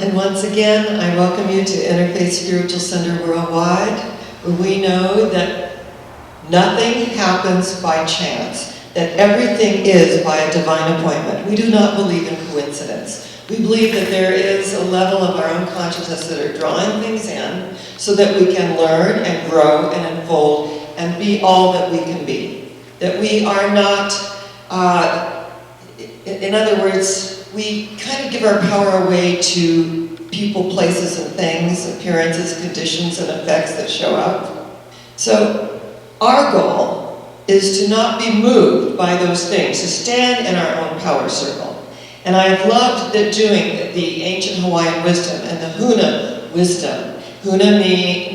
And once again, I welcome you to Interfaith Spiritual Center Worldwide, where we know that nothing happens by chance, that everything is by a divine appointment. We do not believe in coincidence. We believe that there is a level of our own consciousness that are drawing things in so that we can learn and grow and unfold and be all that we can be. That we are not, in other words, we kind of give our power away to people, places, and things, appearances, conditions, and effects that show up. So our goal is to not be moved by those things, to stand in our own power circle. And I have loved doing the ancient Hawaiian wisdom and the Huna wisdom. Huna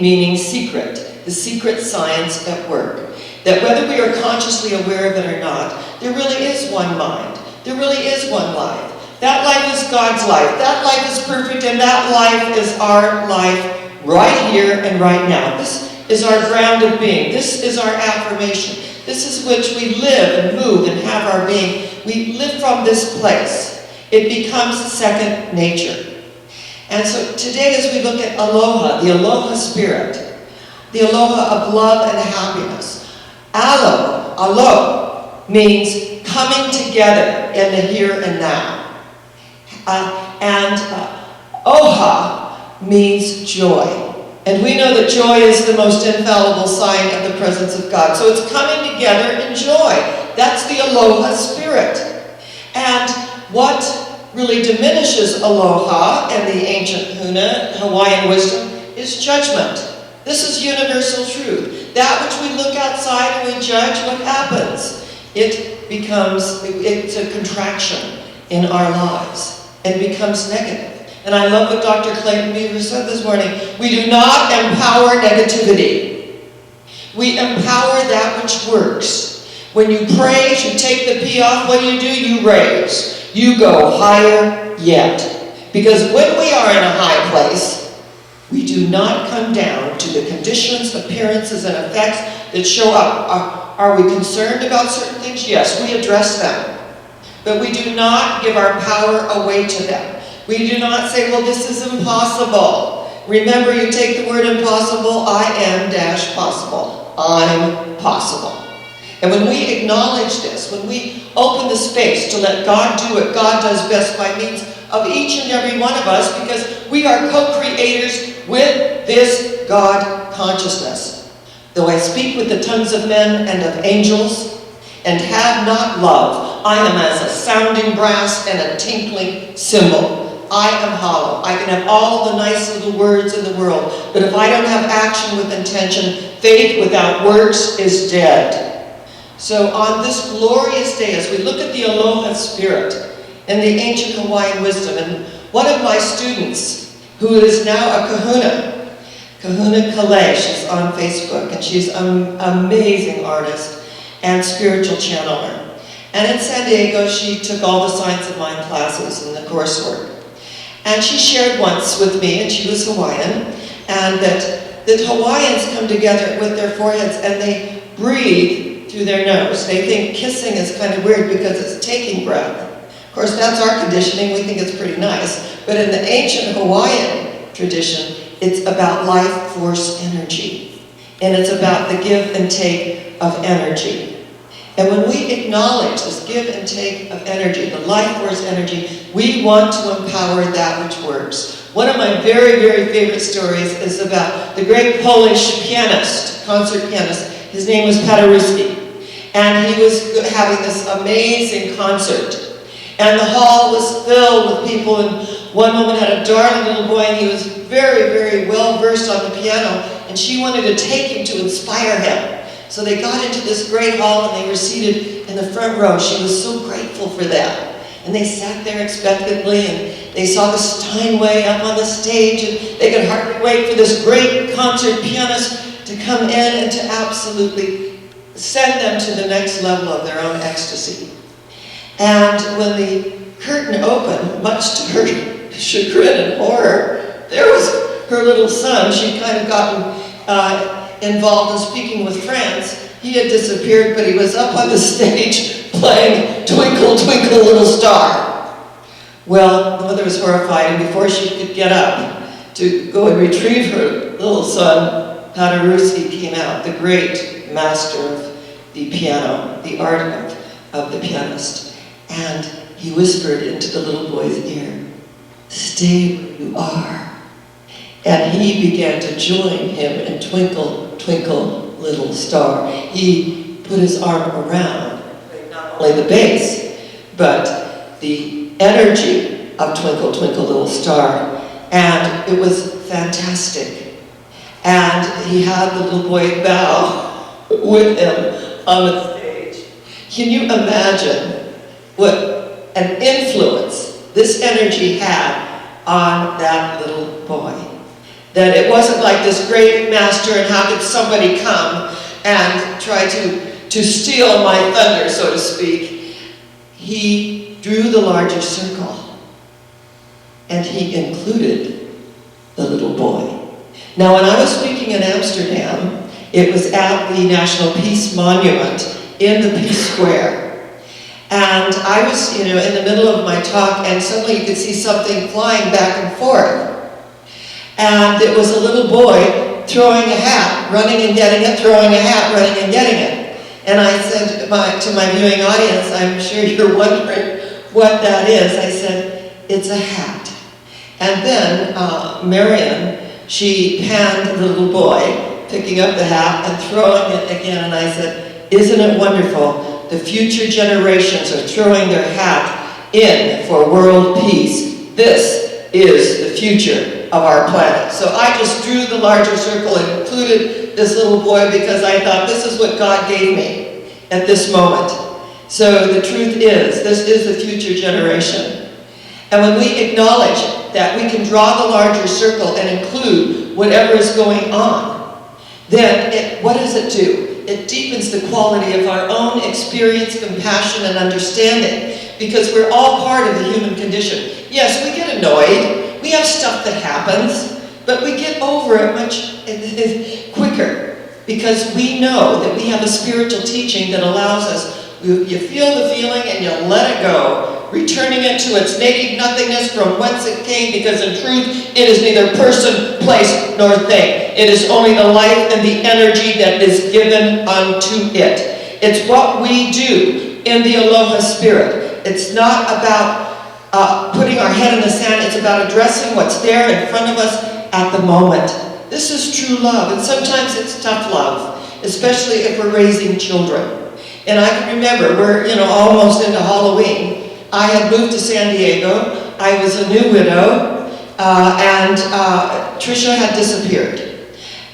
meaning secret, the secret science at work. That whether we are consciously aware of it or not, there really is one mind. There really is one life. That life is God's life. That life is perfect, and that life is our life right here and right now. This is our ground of being. This is our affirmation. This is which we live and move and have our being. We live from this place. It becomes second nature. And so today as we look at Aloha, the Aloha Spirit, the Aloha of love and happiness. Alo means coming together in the here and now. Oha means joy. And we know that joy is the most infallible sign of the presence of God. So it's coming together in joy. That's the Aloha Spirit. And what really diminishes Aloha and the ancient Huna, Hawaiian wisdom, is judgment. This is universal truth. That which we look outside and we judge, what happens? It's a contraction in our lives and becomes negative. And I love what Dr. Clayton Beaver said this morning. We do not empower negativity. We empower that which works. When you praise, you take the P off. What do? You raise. You go higher yet. Because when we are in a high place, we do not come down to the conditions, appearances, and effects that show up. Are we concerned about certain things? Yes, we address them. But we do not give our power away to them. We do not say, well, this is impossible. Remember, you take the word impossible, I am dash possible. I'm possible. And when we acknowledge this, when we open the space to let God do what God does best by means of each and every one of us, because we are co-creators with this God consciousness. Though I speak with the tongues of men and of angels, and have not love, I am as a sounding brass and a tinkling cymbal. I am hollow. I can have all the nice little words in the world, but if I don't have action with intention, faith without works is dead. So on this glorious day, as we look at the Aloha Spirit and the ancient Hawaiian wisdom, and one of my students, who is now a kahuna, Kahuna Kale, she's on Facebook, and she's an amazing artist and spiritual channeler. And in San Diego, she took all the Science of Mind classes and the coursework. And she shared once with me, and she was Hawaiian, and that Hawaiians come together with their foreheads and they breathe through their nose. They think kissing is kind of weird because it's taking breath. Of course, that's our conditioning. We think it's pretty nice. But in the ancient Hawaiian tradition, it's about life force energy. And it's about the give and take of energy. And when we acknowledge this give and take of energy, the life force energy, we want to empower that which works. One of my very, very favorite stories is about the great Polish pianist, concert pianist. His name was Paderewski. And he was having this amazing concert. And the hall was filled with people, and one woman had a darling little boy, and he was very, very well versed on the piano, and she wanted to take him to inspire him. So they got into this great hall, and they were seated in the front row. She was so grateful for that. And they sat there expectantly, and they saw the Steinway up on the stage, and they could hardly wait for this great concert pianist to come in and to absolutely send them to the next level of their own ecstasy. And when the curtain opened, much to her chagrin and horror, there was her little son. She'd kind of gotten involved in speaking with friends. He had disappeared, but he was up on the stage playing Twinkle, Twinkle, Little Star. Well, the mother was horrified, and before she could get up to go and retrieve her little son, Paderewski came out, the great master of the piano, the art of the pianist. And he whispered into the little boy's ear, "Stay where you are." And he began to join him in Twinkle, Twinkle, Little Star. He put his arm around not only the bass, but the energy of Twinkle, Twinkle, Little Star. And it was fantastic. And he had the little boy bow with him on the stage. Can you imagine what an influence this energy had on that little boy? That it wasn't like this great master, and how could somebody come and try to steal my thunder, so to speak. He drew the larger circle, and he included the little boy. Now, when I was speaking in Amsterdam, it was at the National Peace Monument in the Peace Square. And I was, in the middle of my talk, and suddenly you could see something flying back and forth. And it was a little boy throwing a hat, running and getting it, throwing a hat, running and getting it. And I said to my viewing audience, I'm sure you're wondering what that is. I said, it's a hat. And then Marion, she panned the little boy, picking up the hat and throwing it again. And I said, isn't it wonderful? The future generations are throwing their hat in for world peace. This is the future of our planet. So I just drew the larger circle and included this little boy because I thought this is what God gave me at this moment. So the truth is, this is the future generation. And when we acknowledge that we can draw the larger circle and include whatever is going on, then what does it do? It deepens the quality of our own experience, compassion, and understanding, because we're all part of the human condition. Yes, we get annoyed. We have stuff that happens, but we get over it much quicker because we know that we have a spiritual teaching that allows us, you feel the feeling and you let it go, returning it to its native nothingness from whence it came, because in truth, it is neither person, place, nor thing. It is only the life and the energy that is given unto it. It's what we do in the Aloha Spirit. It's not about putting our head in the sand. It's about addressing what's there in front of us at the moment. This is true love, and sometimes it's tough love, especially if we're raising children. And I can remember, we're almost into Halloween. I had moved to San Diego. I was a new widow, and Tricia had disappeared.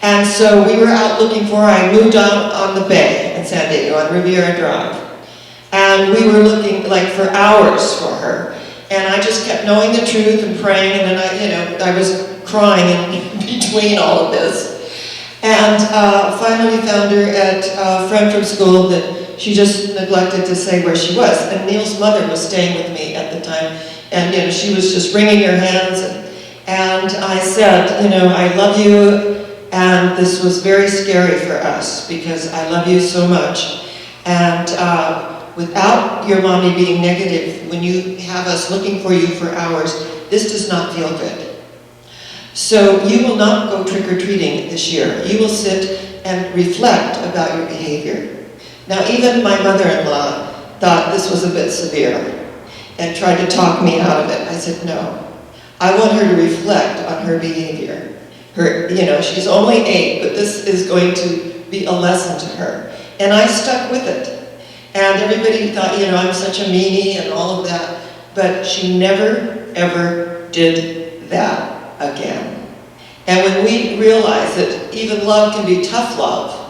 And so we were out looking for her. I moved out on the bay in San Diego, on Riviera Drive. And we were looking like for hours for her. And I just kept knowing the truth and praying, and then I was crying in between all of this. And finally found her at a friend from school that she just neglected to say where she was. And Neil's mother was staying with me at the time, and she was just wringing her hands. And I said, I love you, and this was very scary for us because I love you so much. And without your mommy being negative, when you have us looking for you for hours, this does not feel good. So you will not go trick-or-treating this year. You will sit and reflect about your behavior. Now, even my mother-in-law thought this was a bit severe and tried to talk me out of it. I said, no. I want her to reflect on her behavior. She's only 8, but this is going to be a lesson to her. And I stuck with it. And everybody thought, I'm such a meanie and all of that. But she never, ever did that again. And when we realize that even love can be tough love,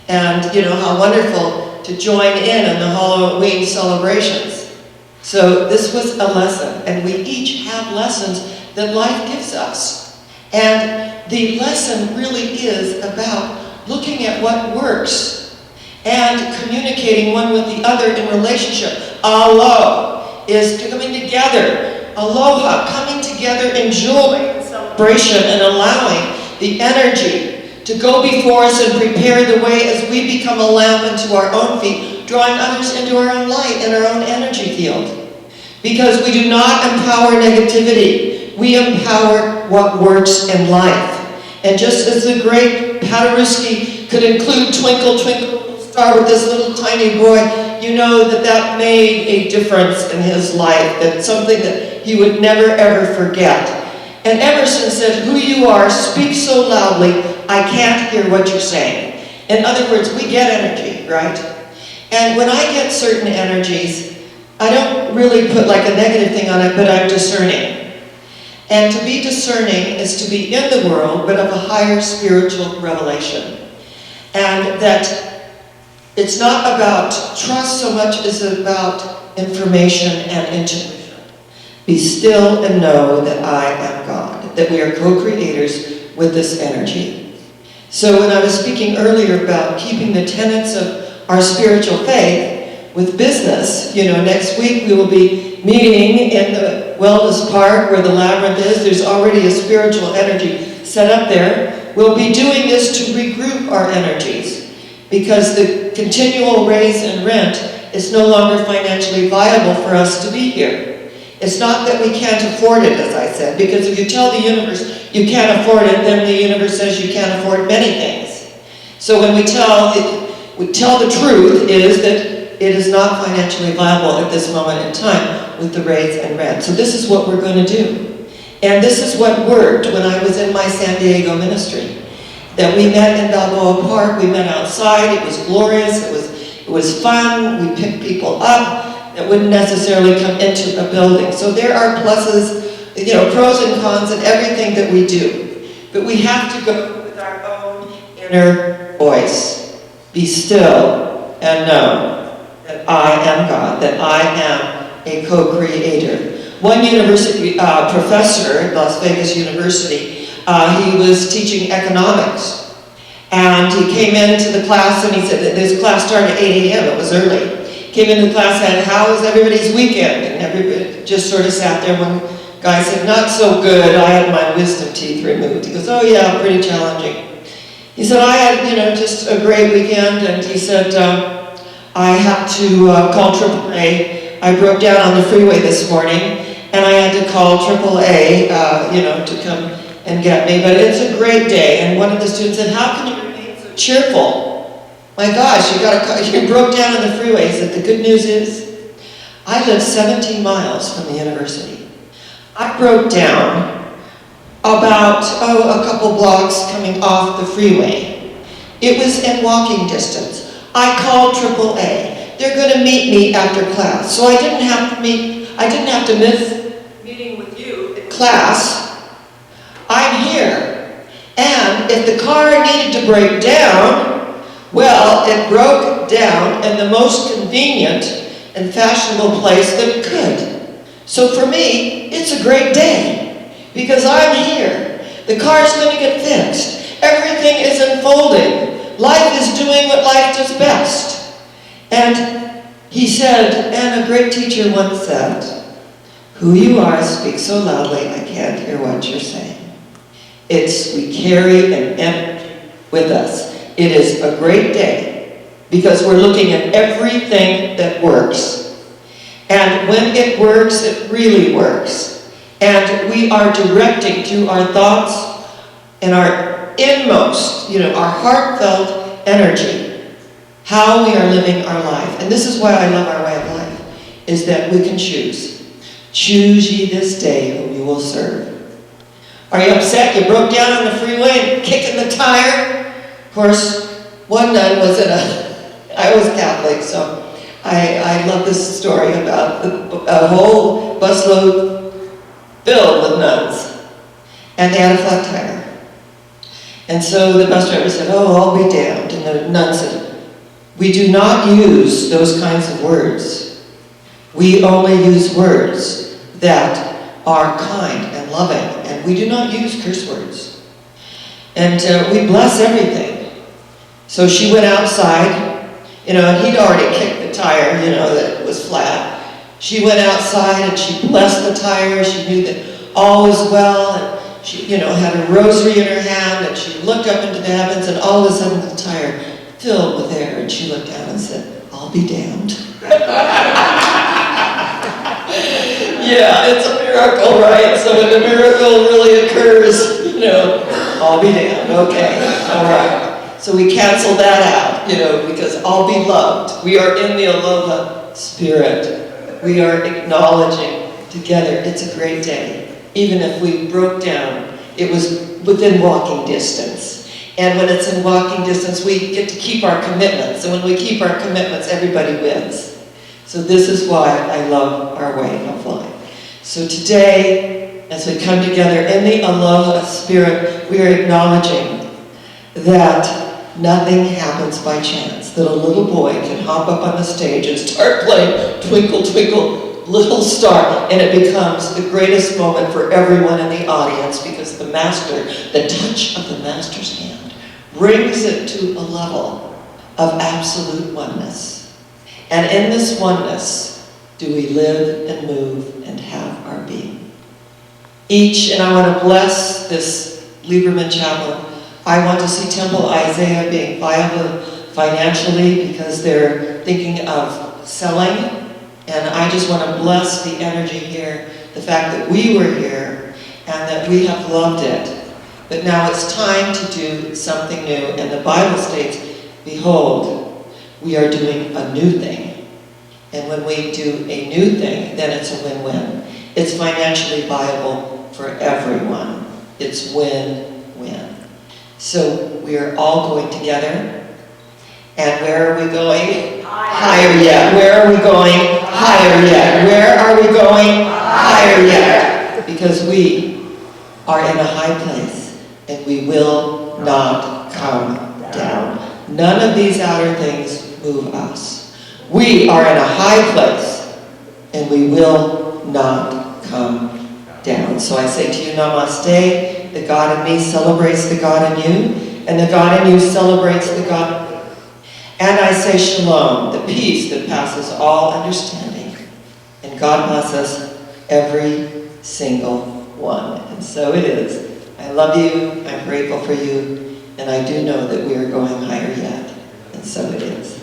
and how wonderful to join in the Halloween celebrations. So this was a lesson, and we each have lessons that life gives us. And the lesson really is about looking at what works and communicating one with the other in relationship. Alo is coming together. Aloha, coming together in joy and celebration, and allowing the energy to go before us and prepare the way as we become a lamp unto our own feet, drawing others into our own light and our own energy field. Because we do not empower negativity. We empower what works in life. And just as the great Paderewski could include Twinkle, Twinkle, Little Star with this little tiny boy, you know that that made a difference in his life. That's something that he would never ever forget. And Emerson said, who you are speaks so loudly, I can't hear what you're saying. In other words, we get energy, right? And when I get certain energies, I don't really put like a negative thing on it, but I'm discerning. And to be discerning is to be in the world, but of a higher spiritual revelation. And that it's not about trust so much as about information and intuition. Be still and know that I am God, that we are co-creators with this energy. So when I was speaking earlier about keeping the tenets of our spiritual faith with business, you know, next week we will be meeting in the Wellness Park where the labyrinth is. There's already a spiritual energy set up there. We'll be doing this to regroup our energies because the continual raise and rent is no longer financially viable for us to be here. It's not that we can't afford it, as I said, because if you tell the universe you can't afford it, then the universe says you can't afford many things. So when we tell the truth is that it is not financially viable at this moment in time with the raise and rent. So this is what we're going to do. And this is what worked when I was in my San Diego ministry. That we met in Balboa Park, we met outside, it was glorious, it was fun, we picked people up that wouldn't necessarily come into a building. So there are pluses, you know, pros and cons in everything that we do. But we have to go with our own inner voice. Be still and know that I am God, that I am a co-creator. One university professor at Las Vegas University, he was teaching economics. And he came into the class and he said that this class started at 8 a.m., it was early. Came into the class and said, how was everybody's weekend? And everybody just sort of sat there. One guy said, not so good, I had my wisdom teeth removed. He goes, oh yeah, pretty challenging. He said, I had, you know, just a great weekend. And he said, I had to call AAA. I broke down on the freeway this morning, and I had to call AAA, you know, to come and get me. But it's a great day. And one of the students said, how can you remain so cheerful? My gosh, you broke down on the freeway. He said, the good news is, I live 17 miles from the university. I broke down about, a couple blocks coming off the freeway. It was in walking distance. I called AAA. They're going to meet me after class. So I didn't have to miss meeting with you in class. I'm here. And if the car needed to break down, well, it broke down in the most convenient and fashionable place that it could. So for me, it's a great day because I'm here. The car's going to get fixed. Everything is unfolding. Life is doing what life does best. And he said, and a great teacher once said, who you are speaks so loudly I can't hear what you're saying. We carry an energy with us. It is a great day because we're looking at everything that works. And when it works, it really works. And we are directing through our thoughts and our inmost, you know, our heartfelt energy, how we are living our life. And this is why I love our way of life, is that we can choose. Choose ye this day whom you will serve. Are you upset you broke down on the freeway and kicking the tire? Of course, one nun was I was Catholic, so I love this story about a whole busload filled with nuns. And they had a flat tire. And so the bus driver said, oh, I'll be damned. And the nun said, we do not use those kinds of words. We only use words that are kind and loving. And we do not use curse words. And we bless everything. So she went outside, you know, and he'd already kicked the tire, you know, that was flat. She went outside and she blessed the tire. She knew that all was well, and she, you know, had a rosary in her hand, and she looked up into the heavens, and all of a sudden the tire filled with air, and she looked down and said, I'll be damned. Yeah, it's a miracle, right? So when the miracle really occurs, I'll be damned. Okay, all right. So we cancel that out, because I'll be loved. We are in the Aloha Spirit. We are acknowledging together. It's a great day. Even if we broke down, it was within walking distance. And when it's in walking distance, we get to keep our commitments. And when we keep our commitments, everybody wins. So this is why I love our way of life. So today, as we come together in the Aloha Spirit, we are acknowledging that nothing happens by chance. That a little boy can hop up on the stage and start playing Twinkle, Twinkle, Little Star, and it becomes the greatest moment for everyone in the audience because the Master, the touch of the Master's hand, brings it to a level of absolute oneness. And in this oneness, do we live and move and have our being. Each, and I want to bless this Lieberman Chapel. I want to see Temple Isaiah being viable financially because they're thinking of selling. And I just want to bless the energy here, the fact that we were here and that we have loved it. But now it's time to do something new. And the Bible states, behold, we are doing a new thing. And when we do a new thing, then it's a win-win. It's financially viable for everyone. It's win-win. So we are all going together. And where are we going? Higher yet. Where are we going? Higher yet. Where are we going? Higher yet. Because we are in a high place and we will not come down. None of these outer things move us. We are in a high place and we will not come down. So I say to you, Namaste. The God in me celebrates the God in you, and the God in you celebrates the God in me. And I say Shalom, the peace that passes all understanding. And God bless us, every single one. And so it is. I love you. I'm grateful for you. And I do know that we are going higher yet. And so it is.